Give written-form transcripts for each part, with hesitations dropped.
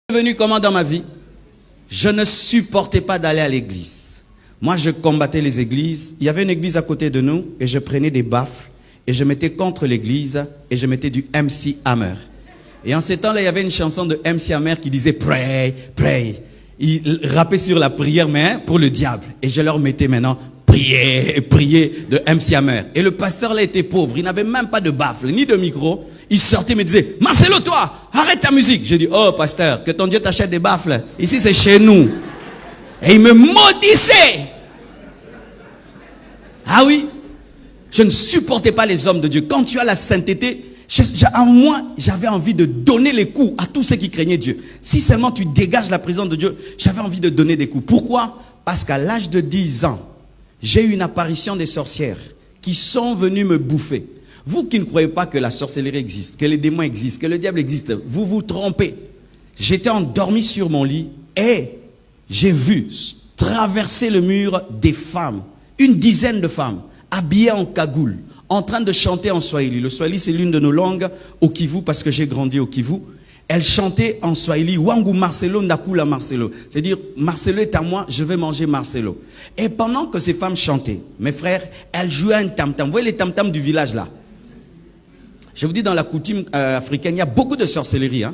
Devenu comment dans ma vie? Je ne supportais pas d'aller à l'église. Moi, je combattais les églises. Il y avait une église à côté de nous et je prenais des baffles et je mettais contre l'église et je mettais du MC Hammer. Et en ces temps-là, il y avait une chanson de MC Hammer qui disait « Pray, pray ». Il rappait sur la prière, mais pour le diable. Et je leur mettais maintenant « Priez, priez » de MC Hammer. Et le pasteur là était pauvre. Il n'avait même pas de baffle, ni de micro. Il sortait et me disait « Marcelo, toi, arrête ta musique ». J'ai dit « Oh, pasteur, que ton Dieu t'achète des baffles. Ici, c'est chez nous. » Et il me maudissait. Ah oui, je ne supportais pas les hommes de Dieu. Quand tu as la sainteté, en moi, j'avais envie de donner les coups à tous ceux qui craignaient Dieu. Si seulement tu dégages la présence de Dieu, j'avais envie de donner des coups. Pourquoi? Parce qu'à l'âge de 10 ans, j'ai eu une apparition des sorcières qui sont venues me bouffer. Vous qui ne croyez pas que la sorcellerie existe, que les démons existent, que le diable existe, vous vous trompez. J'étais endormi sur mon lit et j'ai vu traverser le mur des femmes, une dizaine de femmes, habillées en cagoule, en train de chanter en Swahili. Le Swahili, c'est l'une de nos langues au Kivu, parce que j'ai grandi au Kivu. Elles chantaient en Swahili, Wangu Marcelo, Nakula Marcelo. C'est-à-dire, Marcelo est à moi, je vais manger Marcelo. Et pendant que ces femmes chantaient, mes frères, elles jouaient un tam-tam. Vous voyez les tam-tams du village là? Je vous dis, dans la coutume africaine, il y a beaucoup de sorcellerie. Hein?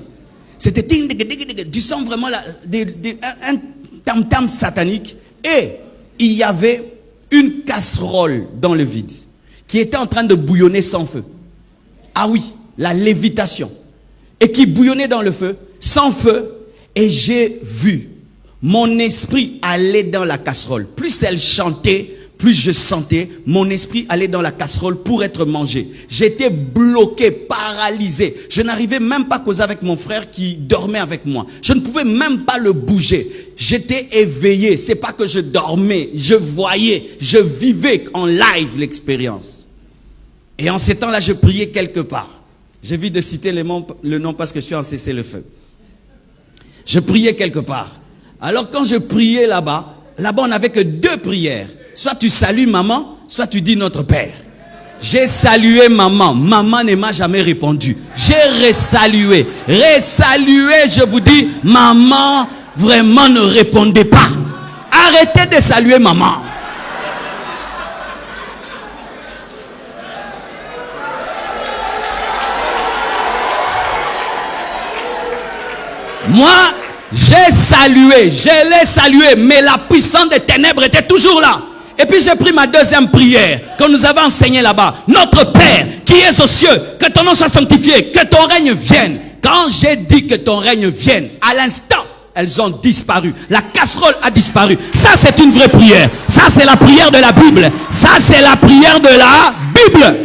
C'était, tu sens vraiment un tam-tam satanique. Et il y avait une casserole dans le vide qui était en train de bouillonner sans feu. Ah oui, la lévitation. Et qui bouillonnait dans le feu, sans feu. Et j'ai vu mon esprit aller dans la casserole. Plus elle chantait, plus je sentais mon esprit aller dans la casserole pour être mangé. J'étais bloqué, paralysé. Je n'arrivais même pas à causer avec mon frère qui dormait avec moi. Je ne pouvais même pas le bouger. J'étais éveillé. C'est pas que je dormais, je voyais, je vivais en live l'expérience. Et en ces temps-là, je priais quelque part. J'évite de citer le nom parce que je suis en cessez-le-feu. Je priais quelque part. Alors quand je priais là-bas, on n'avait que 2 prières. Soit tu salues maman, soit tu dis notre Père. J'ai salué maman. Maman ne m'a jamais répondu. J'ai resalué. Resalué, je vous dis, maman vraiment ne répondait pas. Arrêtez de saluer maman. Moi, j'ai salué, je l'ai salué, mais la puissance des ténèbres était toujours là. Et puis j'ai pris ma deuxième prière que nous avons enseignée là-bas. Notre Père qui es aux cieux, que ton nom soit sanctifié, que ton règne vienne. Quand j'ai dit que ton règne vienne, à l'instant, elles ont disparu. La casserole a disparu. Ça, c'est une vraie prière. Ça, c'est la prière de la Bible. Ça, c'est la prière de la Bible.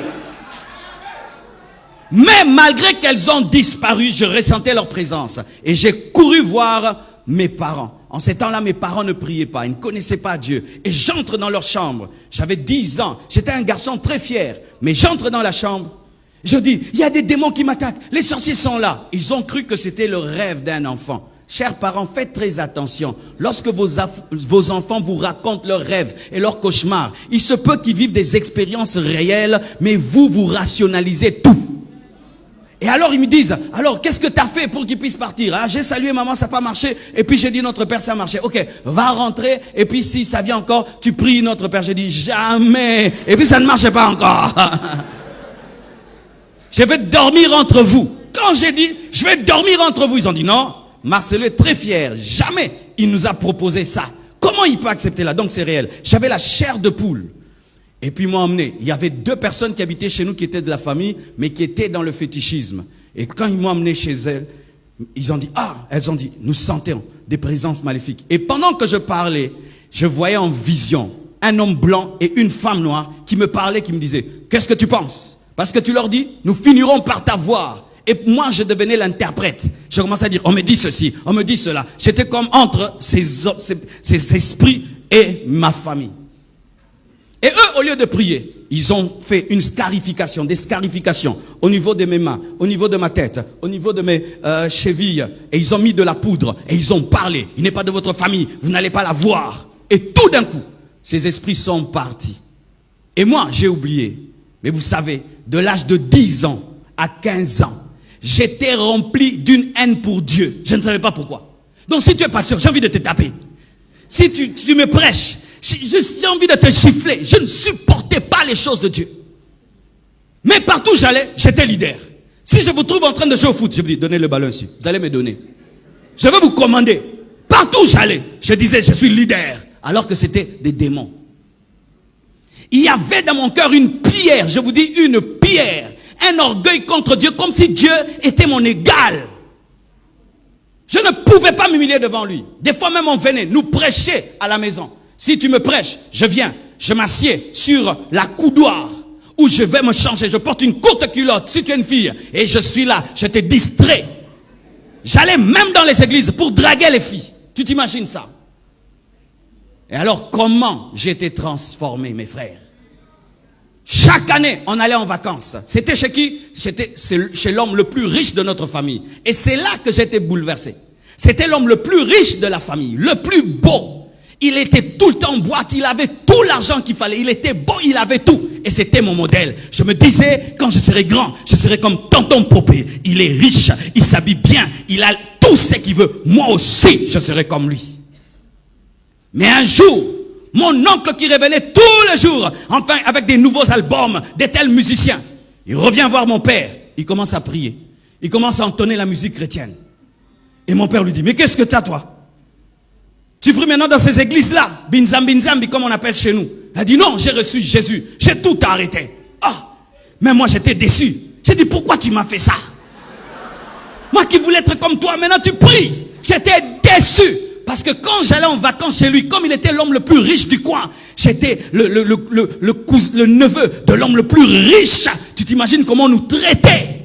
Mais malgré qu'elles ont disparu, je ressentais leur présence. Et j'ai couru voir mes parents. En ces temps-là, mes parents ne priaient pas. Ils ne connaissaient pas Dieu. Et j'entre dans leur chambre. J'avais 10 ans. J'étais un garçon très fier. Mais j'entre dans la chambre. Je dis, il y a des démons qui m'attaquent. Les sorciers sont là. Ils ont cru que c'était le rêve d'un enfant. Chers parents, faites très attention. Lorsque vos enfants vous racontent leurs rêves et leurs cauchemars, il se peut qu'ils vivent des expériences réelles, mais vous rationalisez tout. Et alors ils me disent, alors qu'est-ce que tu as fait pour qu'ils puissent partir? Ah, j'ai salué maman, ça n'a pas marché. Et puis j'ai dit notre Père, ça a marché. Ok, va rentrer. Et puis si ça vient encore, tu pries notre Père. J'ai dit jamais. Et puis ça ne marchait pas encore. Je vais dormir entre vous. Quand j'ai dit, je vais dormir entre vous, ils ont dit non. Marcelo est très fier. Jamais il nous a proposé ça. Comment il peut accepter là? Donc c'est réel. J'avais la chair de poule. Et puis ils m'ont emmené. Il y avait 2 personnes qui habitaient chez nous, qui étaient de la famille, mais qui étaient dans le fétichisme. Et quand ils m'ont emmené chez elles, ils ont dit, elles ont dit, nous sentons des présences maléfiques. Et pendant que je parlais, je voyais en vision un homme blanc et une femme noire qui me parlaient, qui me disaient, qu'est-ce que tu penses? Parce que tu leur dis, nous finirons par t'avoir. Et moi, je devenais l'interprète. Je commençais à dire, on me dit ceci, on me dit cela. J'étais comme entre ces esprits et ma famille. Et eux, au lieu de prier, ils ont fait une scarification, des scarifications au niveau de mes mains, au niveau de ma tête, au niveau de mes chevilles. Et ils ont mis de la poudre et ils ont parlé. Il n'est pas de votre famille, vous n'allez pas la voir. Et tout d'un coup, ces esprits sont partis. Et moi, j'ai oublié. Mais vous savez, de l'âge de 10 ans à 15 ans, j'étais rempli d'une haine pour Dieu. Je ne savais pas pourquoi. Donc si tu es pasteur, j'ai envie de te taper. Si tu me prêches, j'ai envie de te gifler. Je ne supportais pas les choses de Dieu. Mais partout où j'allais, j'étais leader. Si je vous trouve en train de jouer au foot, je vous dis, donnez le ballon ici. Vous allez me donner. Je vais vous commander. Partout où j'allais, je disais, je suis leader. Alors que c'était des démons. Il y avait dans mon cœur une pierre, je vous dis une pierre, un orgueil contre Dieu, comme si Dieu était mon égal. Je ne pouvais pas m'humilier devant lui. Des fois même on venait nous prêcher à la maison. Si tu me prêches, je viens, je m'assieds sur la coudoir où je vais me changer. Je porte une courte culotte si tu es une fille et je suis là, je te distrais. J'allais même dans les églises pour draguer les filles. Tu t'imagines ça? Et alors, comment j'ai été transformé, mes frères? Chaque année, on allait en vacances. C'était chez qui? C'était chez l'homme le plus riche de notre famille. Et c'est là que j'étais bouleversé. C'était l'homme le plus riche de la famille, le plus beau. Il était tout le temps en boîte, il avait tout l'argent qu'il fallait. Il était beau, il avait tout. Et c'était mon modèle. Je me disais, quand je serai grand, je serai comme tonton Popé. Il est riche, il s'habille bien, il a tout ce qu'il veut. Moi aussi, je serai comme lui. Mais un jour, mon oncle qui revenait tous les jours, enfin avec des nouveaux albums, des tels musiciens, il revient voir mon père, il commence à prier, il commence à entonner la musique chrétienne. Et mon père lui dit, mais qu'est-ce que t'as toi? Tu pries maintenant dans ces églises-là, binzambi comme on appelle chez nous. Elle dit, non, j'ai reçu Jésus, j'ai tout arrêté. Ah, mais moi j'étais déçu. J'ai dit, pourquoi tu m'as fait ça? Moi qui voulais être comme toi, maintenant tu pries. J'étais déçu. Parce que quand j'allais en vacances chez lui, comme il était l'homme le plus riche du coin, j'étais le neveu de l'homme le plus riche. Tu t'imagines comment on nous traitait?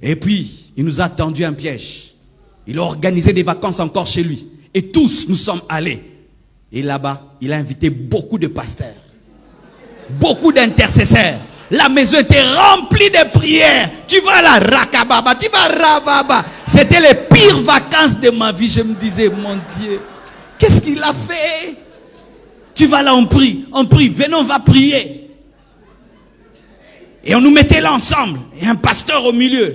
Et puis, il nous a tendu un piège. Il a organisé des vacances encore chez lui. Et tous nous sommes allés. Et là-bas, il a invité beaucoup de pasteurs. Beaucoup d'intercesseurs. La maison était remplie de prières. Tu vas là, rakababa, tu vas rababa. C'était les pires vacances de ma vie. Je me disais, mon Dieu, qu'est-ce qu'il a fait? Tu vas là, on prie, venez, on va prier. Et on nous mettait là ensemble. Et un pasteur au milieu.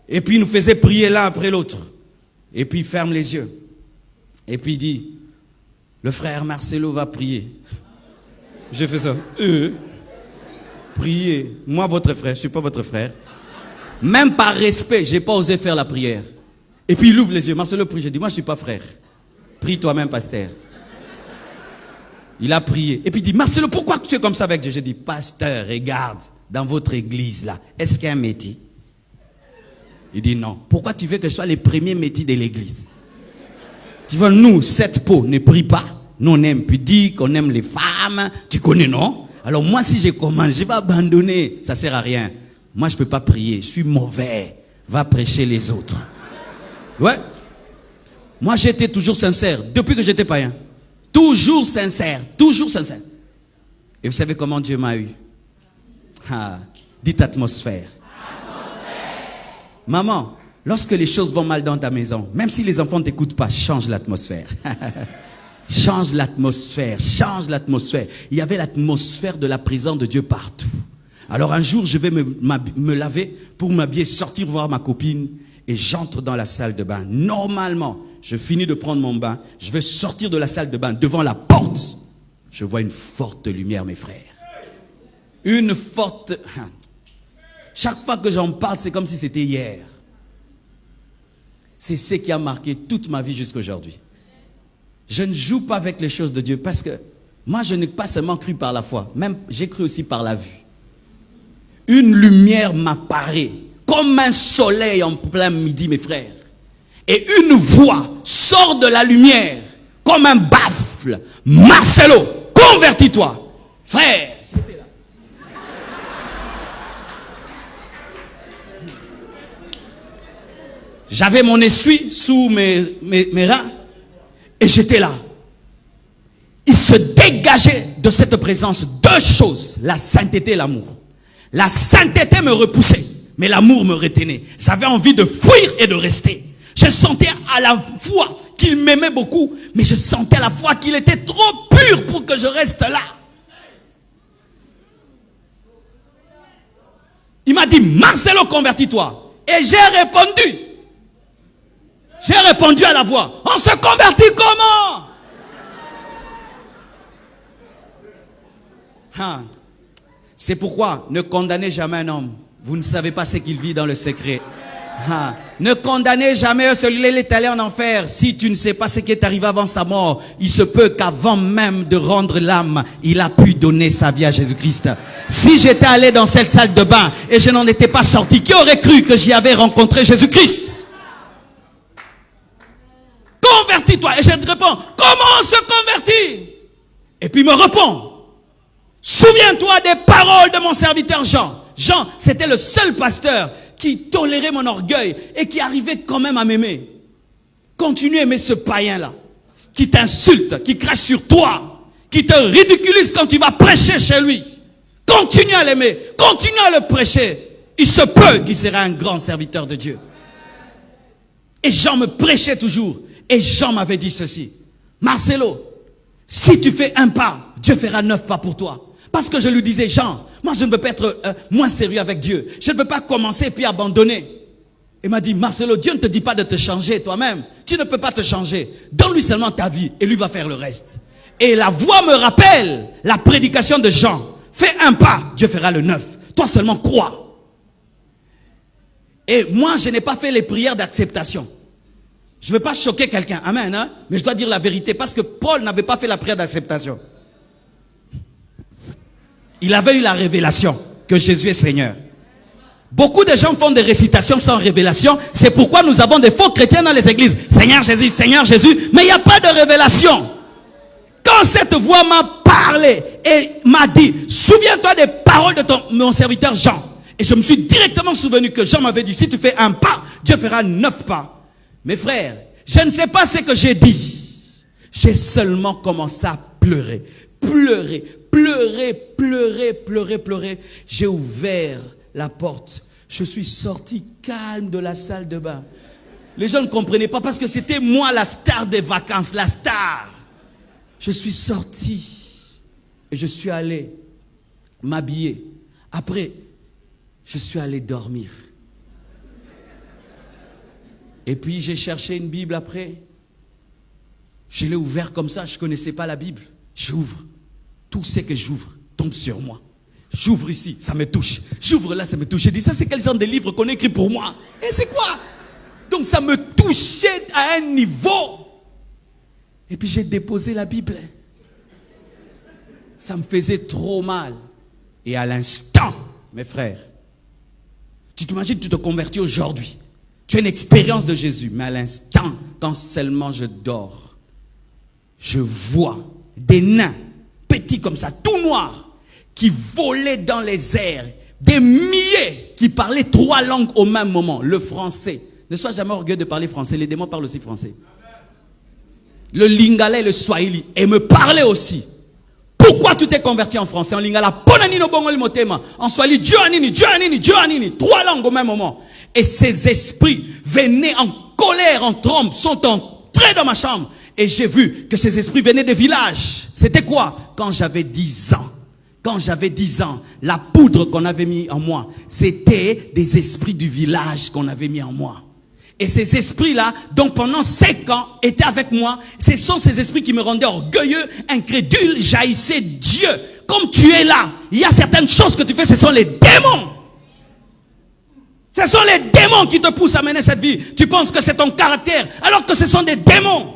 Et puis il nous faisait prier l'un après l'autre. Et puis il ferme les yeux. Et puis il dit, le frère Marcelo va prier. J'ai fait ça. Priez. Moi, votre frère, je ne suis pas votre frère. Même par respect, je n'ai pas osé faire la prière. Et puis il ouvre les yeux. Marcelo prie. J'ai dit, moi, je ne suis pas frère. Prie toi-même, pasteur. Il a prié. Et puis il dit, Marcelo, pourquoi tu es comme ça avec Dieu? J'ai dit, pasteur, regarde, dans votre église là, est-ce qu'il y a un métier? Il dit, non. Pourquoi tu veux que ce soit les premiers métiers de l'église? Tu vois, nous, cette peau ne prie pas. Nous, on aime pudique, on aime les femmes. Tu connais, non? Alors moi, si je commence, je vais abandonner. Ça ne sert à rien. Moi, je ne peux pas prier. Je suis mauvais. Va prêcher les autres. Ouais. Moi, j'étais toujours sincère. Depuis que j'étais païen. Toujours sincère. Toujours sincère. Et vous savez comment Dieu m'a eu? Ah, dites atmosphère. Maman, lorsque les choses vont mal dans ta maison, même si les enfants ne t'écoutent pas, change l'atmosphère. Change l'atmosphère, change l'atmosphère. Il y avait l'atmosphère de la présence de Dieu partout. Alors un jour, je vais me laver pour m'habiller, sortir voir ma copine et j'entre dans la salle de bain. Normalement, je finis de prendre mon bain, je vais sortir de la salle de bain. Devant la porte, je vois une forte lumière, mes frères. Une forte... Chaque fois que j'en parle, c'est comme si c'était hier. C'est ce qui a marqué toute ma vie jusqu'à aujourd'hui. Je ne joue pas avec les choses de Dieu parce que moi, je n'ai pas seulement cru par la foi, même j'ai cru aussi par la vue. Une lumière m'apparaît comme un soleil en plein midi, mes frères. Et une voix sort de la lumière comme un baffle. Marcelo, convertis-toi. Frère, j'étais là. J'avais mon essuie sous mes reins. Et j'étais là. Il se dégageait de cette présence deux choses, la sainteté et l'amour. La sainteté me repoussait, mais l'amour me retenait. J'avais envie de fuir et de rester. Je sentais à la fois qu'il m'aimait beaucoup, mais je sentais à la fois qu'il était trop pur pour que je reste là. Il m'a dit, Marcelo, convertis-toi. Et j'ai répondu. J'ai répondu à la voix. On se convertit comment? C'est pourquoi ne condamnez jamais un homme. Vous ne savez pas ce qu'il vit dans le secret. Ne condamnez jamais celui-là, il est allé en enfer. Si tu ne sais pas ce qui est arrivé avant sa mort, il se peut qu'avant même de rendre l'âme, il a pu donner sa vie à Jésus-Christ. Si j'étais allé dans cette salle de bain et je n'en étais pas sorti, qui aurait cru que j'y avais rencontré Jésus-Christ? Convertis-toi. Et je te réponds, comment on se convertit? Et puis il me répond, souviens-toi des paroles de mon serviteur Jean. Jean, c'était le seul pasteur qui tolérait mon orgueil et qui arrivait quand même à m'aimer. Continue à aimer ce païen-là, qui t'insulte, qui crache sur toi, qui te ridiculise quand tu vas prêcher chez lui. Continue à l'aimer, continue à le prêcher. Il se peut qu'il sera un grand serviteur de Dieu. Et Jean me prêchait toujours. Et Jean m'avait dit ceci, Marcelo, si tu fais un pas, Dieu fera 9 pas pour toi. Parce que je lui disais, Jean, moi je ne veux pas être moins sérieux avec Dieu. Je ne veux pas commencer puis abandonner. Il m'a dit, Marcelo, Dieu ne te dit pas de te changer toi-même. Tu ne peux pas te changer. Donne-lui seulement ta vie et lui va faire le reste. Et la voix me rappelle la prédication de Jean. Fais un pas, Dieu fera le 9. Toi seulement crois. Et moi, je n'ai pas fait les prières d'acceptation. Je ne veux pas choquer quelqu'un, amen, hein? Mais je dois dire la vérité parce que Paul n'avait pas fait la prière d'acceptation. Il avait eu la révélation que Jésus est Seigneur. Beaucoup de gens font des récitations sans révélation. C'est pourquoi nous avons des faux chrétiens dans les églises. Seigneur Jésus, mais il n'y a pas de révélation. Quand cette voix m'a parlé et m'a dit, souviens-toi des paroles de mon serviteur Jean. Et je me suis directement souvenu que Jean m'avait dit, si tu fais un pas, Dieu fera 9 pas. Mes frères, je ne sais pas ce que j'ai dit. J'ai seulement commencé à pleurer. Pleurer. J'ai ouvert la porte. Je suis sorti calme de la salle de bain. Les gens ne comprenaient pas parce que c'était moi la star des vacances, la star. Je suis sorti et je suis allé m'habiller. Après, je suis allé dormir. Et puis j'ai cherché une Bible après. Je l'ai ouvert comme ça, je ne connaissais pas la Bible. J'ouvre. Tout ce que j'ouvre tombe sur moi. J'ouvre ici, ça me touche. J'ouvre là, ça me touche. J'ai dit, ça c'est quel genre de livre qu'on écrit pour moi? Et c'est quoi? Donc ça me touchait à un niveau. Et puis j'ai déposé la Bible. Ça me faisait trop mal. Et à l'instant, mes frères, tu t'imagines, tu te convertis aujourd'hui. Tu as une expérience de Jésus. Mais à l'instant, quand seulement je dors, je vois des nains, petits comme ça, tout noirs, qui volaient dans les airs. Des milliers qui parlaient 3 langues au même moment. Le français. Ne sois jamais orgueilleux de parler français. Les démons parlent aussi français. Le lingala et le swahili. Et me parlaient aussi. Pourquoi tu t'es converti en français? En lingala, en swahili, Dieu anini. 3 langues au même moment. Et ces esprits venaient en colère, en trombe, sont entrés dans ma chambre. Et j'ai vu que ces esprits venaient des villages. C'était quoi? Quand j'avais 10 ans. Quand j'avais 10 ans, la poudre qu'on avait mis en moi, c'était des esprits du village qu'on avait mis en moi. Et ces esprits-là, donc pendant 5 ans, étaient avec moi. Ce sont ces esprits qui me rendaient orgueilleux, incrédule, jaillissaient Dieu. Comme tu es là, il y a certaines choses que tu fais, ce sont les démons. Ce sont les démons qui te poussent à mener cette vie. Tu penses que c'est ton caractère, alors que ce sont des démons.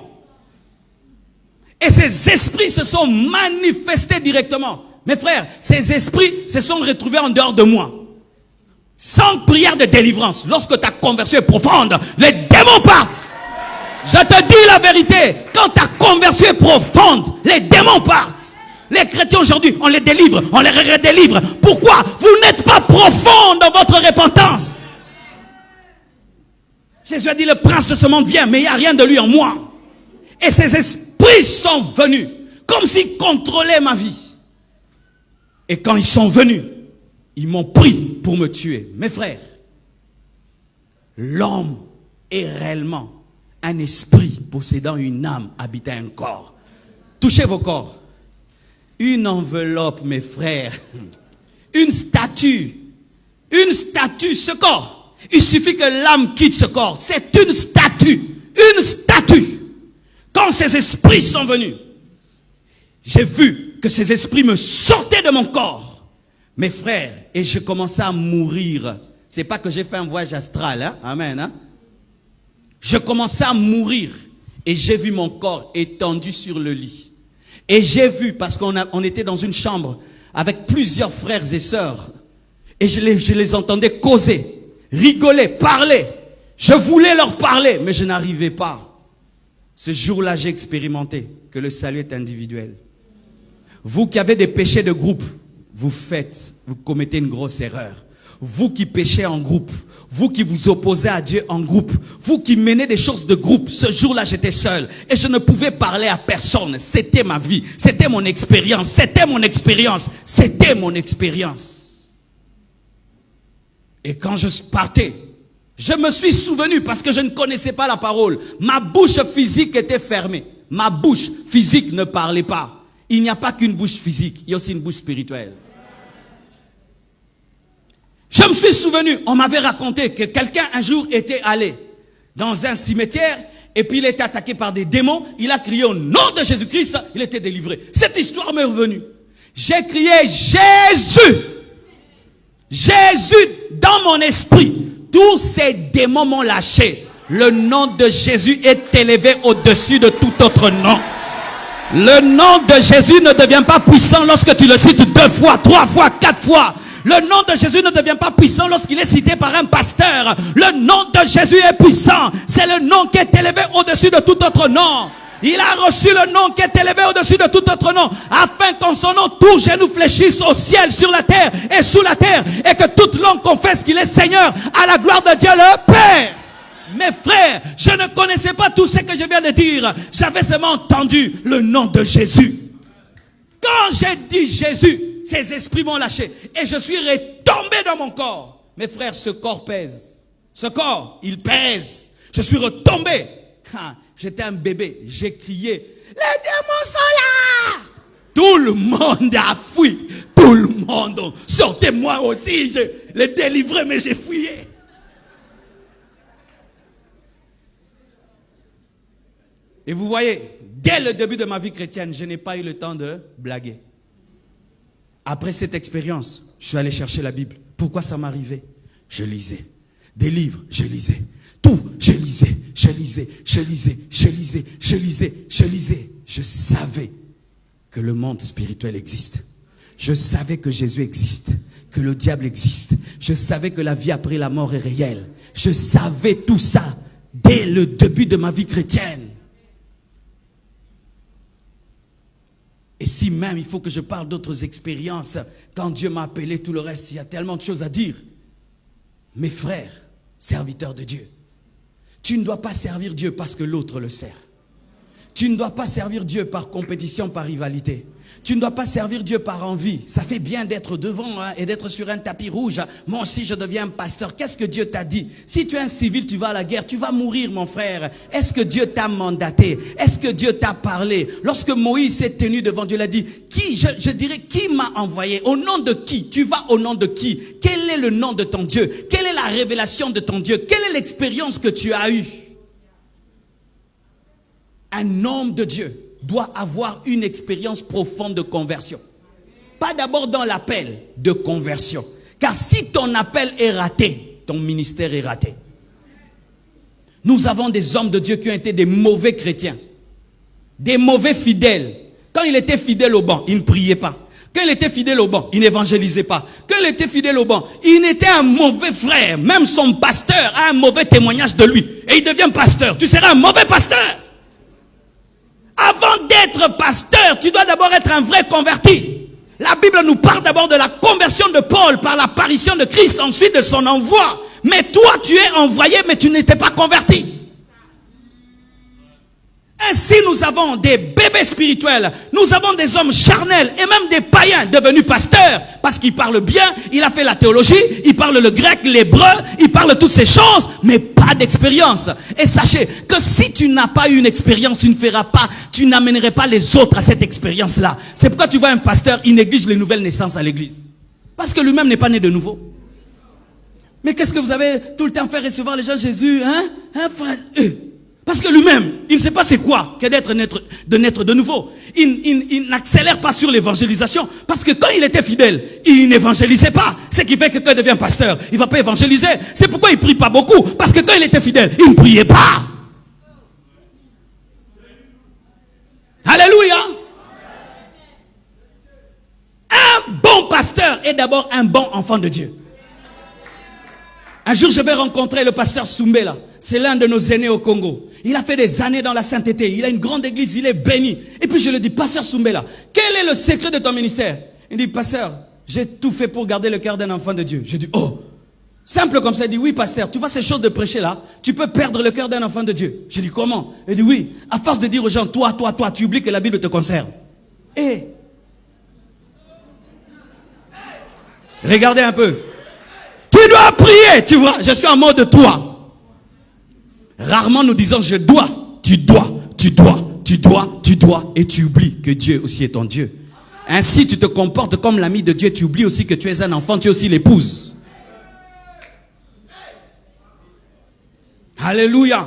Et ces esprits se sont manifestés directement. Mes frères, ces esprits se sont retrouvés en dehors de moi. Sans prière de délivrance, lorsque ta conversion est profonde, les démons partent. Je te dis la vérité, quand ta conversion est profonde, les démons partent. Les chrétiens aujourd'hui, on les délivre, on les redélivre. Pourquoi? Vous n'êtes pas profond dans votre repentance. Jésus a dit, le prince de ce monde vient, mais il n'y a rien de lui en moi. Et ces esprits sont venus, comme s'ils contrôlaient ma vie. Et quand ils sont venus, ils m'ont pris pour me tuer. Mes frères, l'homme est réellement un esprit possédant une âme habitant un corps. Touchez vos corps. Une enveloppe, mes frères. Une statue. Une statue, ce corps. Il suffit que l'âme quitte ce corps. C'est une statue. Une statue. Quand ces esprits sont venus, j'ai vu que ces esprits me sortaient de mon corps. Mes frères, et je commençais à mourir. C'est pas que j'ai fait un voyage astral, hein? Amen, hein? Je commençais à mourir. Et j'ai vu mon corps étendu sur le lit. Et j'ai vu, parce qu'on était dans une chambre avec plusieurs frères et sœurs. Et je les entendais causer, rigoler, parler. Je voulais leur parler, mais je n'arrivais pas. Ce jour-là, j'ai expérimenté que le salut est individuel. Vous qui avez des péchés de groupe, vous commettez une grosse erreur. Vous qui péchez en groupe, vous qui vous opposez à Dieu en groupe, vous qui menez des choses de groupe, ce jour-là j'étais seul et je ne pouvais parler à personne. C'était ma vie, c'était mon expérience, c'était mon expérience, c'était mon expérience. Et quand je partais, je me suis souvenu parce que je ne connaissais pas la parole. Ma bouche physique était fermée. Ma bouche physique ne parlait pas. Il n'y a pas qu'une bouche physique, il y a aussi une bouche spirituelle. Je me suis souvenu, on m'avait raconté que quelqu'un un jour était allé dans un cimetière et puis il était attaqué par des démons. Il a crié au nom de Jésus-Christ, il était délivré. Cette histoire m'est revenue. J'ai crié Jésus. Jésus dans mon esprit. Tous ces démons m'ont lâché. Le nom de Jésus est élevé au-dessus de tout autre nom. Le nom de Jésus ne devient pas puissant lorsque tu le cites 2 fois, 3 fois, 4 fois. Le nom de Jésus ne devient pas puissant lorsqu'il est cité par un pasteur. Le nom de Jésus est puissant. C'est le nom qui est élevé au-dessus de tout autre nom. Il a reçu le nom qui est élevé au-dessus de tout autre nom, afin qu'en son nom tout genou fléchisse au ciel, sur la terre et sous la terre, et que toute langue confesse qu'il est Seigneur, à la gloire de Dieu le Père. Mes frères, je ne connaissais pas tout ce que je viens de dire. J'avais seulement entendu le nom de Jésus. Quand j'ai dit Jésus, ces esprits m'ont lâché et je suis retombé dans mon corps. Mes frères, ce corps pèse. Ce corps, il pèse. Je suis retombé. J'étais un bébé. J'ai crié, les démons sont là. Tout le monde a fui. Tout le monde. Sortez-moi aussi. Je les délivrais, mais j'ai fuyé. Et vous voyez, dès le début de ma vie chrétienne, je n'ai pas eu le temps de blaguer. Après cette expérience, je suis allé chercher la Bible. Pourquoi ça m'arrivait? Je lisais. Des livres, je lisais. Tout, je lisais. Je savais que le monde spirituel existe. Je savais que Jésus existe. Que le diable existe. Je savais que la vie après la mort est réelle. Je savais tout ça dès le début de ma vie chrétienne. Et si même il faut que je parle d'autres expériences, quand Dieu m'a appelé, tout le reste, il y a tellement de choses à dire. Mes frères, serviteurs de Dieu, tu ne dois pas servir Dieu parce que l'autre le sert. Tu ne dois pas servir Dieu par compétition, par rivalité. Tu ne dois pas servir Dieu par envie. Ça fait bien d'être devant et d'être sur un tapis rouge. Moi aussi, je deviens un pasteur. Qu'est-ce que Dieu t'a dit? Si tu es un civil, tu vas à la guerre. Tu vas mourir, mon frère. Est-ce que Dieu t'a mandaté? Est-ce que Dieu t'a parlé? Lorsque Moïse s'est tenu devant Dieu, il a dit, je dirais, qui m'a envoyé? Au nom de qui? Tu vas au nom de qui? Quel est le nom de ton Dieu? Quelle est la révélation de ton Dieu? Quelle est l'expérience que tu as eue? Un homme de Dieu doit avoir une expérience profonde de conversion. Pas d'abord dans l'appel de conversion. Car si ton appel est raté, ton ministère est raté. Nous avons des hommes de Dieu qui ont été des mauvais chrétiens. Des mauvais fidèles. Quand il était fidèle au banc, il ne priait pas. Quand il était fidèle au banc, il n'évangélisait pas. Quand il était fidèle au banc, il était un mauvais frère. Même son pasteur a un mauvais témoignage de lui. Et il devient pasteur. Tu seras un mauvais pasteur. Avant d'être pasteur, tu dois d'abord être un vrai converti. La Bible nous parle d'abord de la conversion de Paul par l'apparition de Christ, ensuite de son envoi. Mais toi, tu es envoyé, mais tu n'étais pas converti. Ainsi, nous avons des bébés spirituels, nous avons des hommes charnels et même des païens devenus pasteurs parce qu'ils parlent bien, il a fait la théologie, il parle le grec, l'hébreu, il parle toutes ces choses, mais pas d'expérience. Et sachez que si tu n'as pas eu une expérience, tu ne feras pas, tu n'amènerais pas les autres à cette expérience-là. C'est pourquoi tu vois un pasteur, il néglige les nouvelles naissances à l'église. Parce que lui-même n'est pas né de nouveau. Mais qu'est-ce que vous avez tout le temps fait recevoir les gens Jésus, hein? Frère? Parce que lui-même, il ne sait pas c'est quoi que d'être naître de nouveau. Il n'accélère pas sur l'évangélisation. Parce que quand il était fidèle, il n'évangélisait pas. Ce qui fait que quand il devient pasteur, il ne va pas évangéliser. C'est pourquoi il ne prie pas beaucoup. Parce que quand il était fidèle, il ne priait pas. Alléluia. Un bon pasteur est d'abord un bon enfant de Dieu. Un jour, je vais rencontrer le pasteur Soumbela. C'est l'un de nos aînés au Congo. Il a fait des années dans la sainteté. Il a une grande église, il est béni. Et puis je lui dis, pasteur Soumbela, quel est le secret de ton ministère? Il dit, pasteur, j'ai tout fait pour garder le cœur d'un enfant de Dieu. Je dis, oh, simple comme ça. Il dit, oui, pasteur, tu vois ces choses de prêcher là, tu peux perdre le cœur d'un enfant de Dieu. Je dis, comment? Il dit, oui, à force de dire aux gens, toi, tu oublies que la Bible te concerne. Et regardez un peu. Tu dois prier, tu vois. Je suis en mode toi. Rarement nous disons je dois, tu dois, et tu oublies que Dieu aussi est ton Dieu. Ainsi tu te comportes comme l'ami de Dieu, tu oublies aussi que tu es un enfant, tu es aussi l'épouse. Alléluia.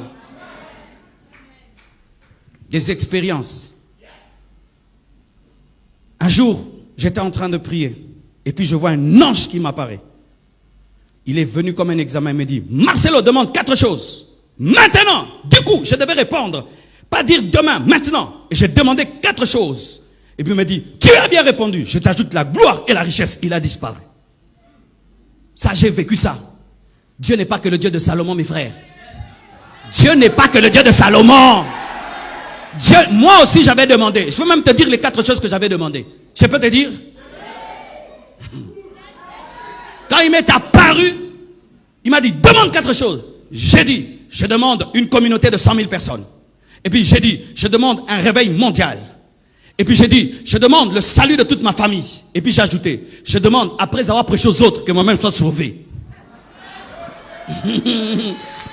Des expériences. Un jour, j'étais en train de prier et puis je vois un ange qui m'apparaît. Il est venu comme un examen, il me dit, Marcelo demande 4 choses. Maintenant, du coup, je devais répondre. Pas dire demain, maintenant. Et j'ai demandé 4 choses. Et puis il me dit, tu as bien répondu. Je t'ajoute la gloire et la richesse. Il a disparu. Ça, j'ai vécu ça. Dieu n'est pas que le Dieu de Salomon, mes frères. Dieu n'est pas que le Dieu de Salomon. Dieu, moi aussi, j'avais demandé. Je peux même te dire les 4 choses que j'avais demandé. Je peux te dire? Quand il m'est apparu, il m'a dit, demande 4 choses. J'ai dit, je demande une communauté de 100 000 personnes. Et puis j'ai dit, je demande un réveil mondial. Et puis j'ai dit, je demande le salut de toute ma famille. Et puis j'ai ajouté, je demande, après avoir prêché aux autres, que moi-même sois sauvé.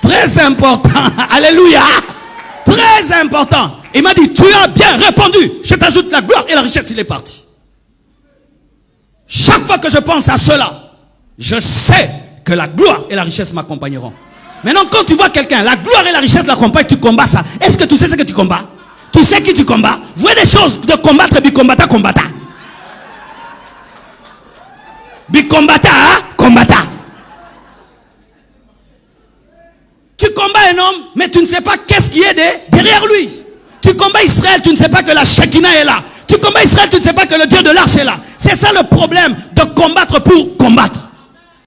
Très important. Alléluia. Très important. Il m'a dit, tu as bien répondu. Je t'ajoute la gloire et la richesse, il est parti. Chaque fois que je pense à cela, je sais que la gloire et la richesse m'accompagneront. Maintenant, quand tu vois quelqu'un, la gloire et la richesse l'accompagnent, tu combats ça. Est-ce que tu sais ce que tu combats? Tu sais qui tu combats? Vous voyez des choses de combattre, bicombatta, combatta. Bicombatta, combatta. Tu combats un homme, mais tu ne sais pas qu'est-ce qui est derrière lui. Tu combats Israël, tu ne sais pas que la Shekinah est là. Tu combats Israël, tu ne sais pas que le Dieu de l'arche est là. C'est ça le problème de combattre pour combattre.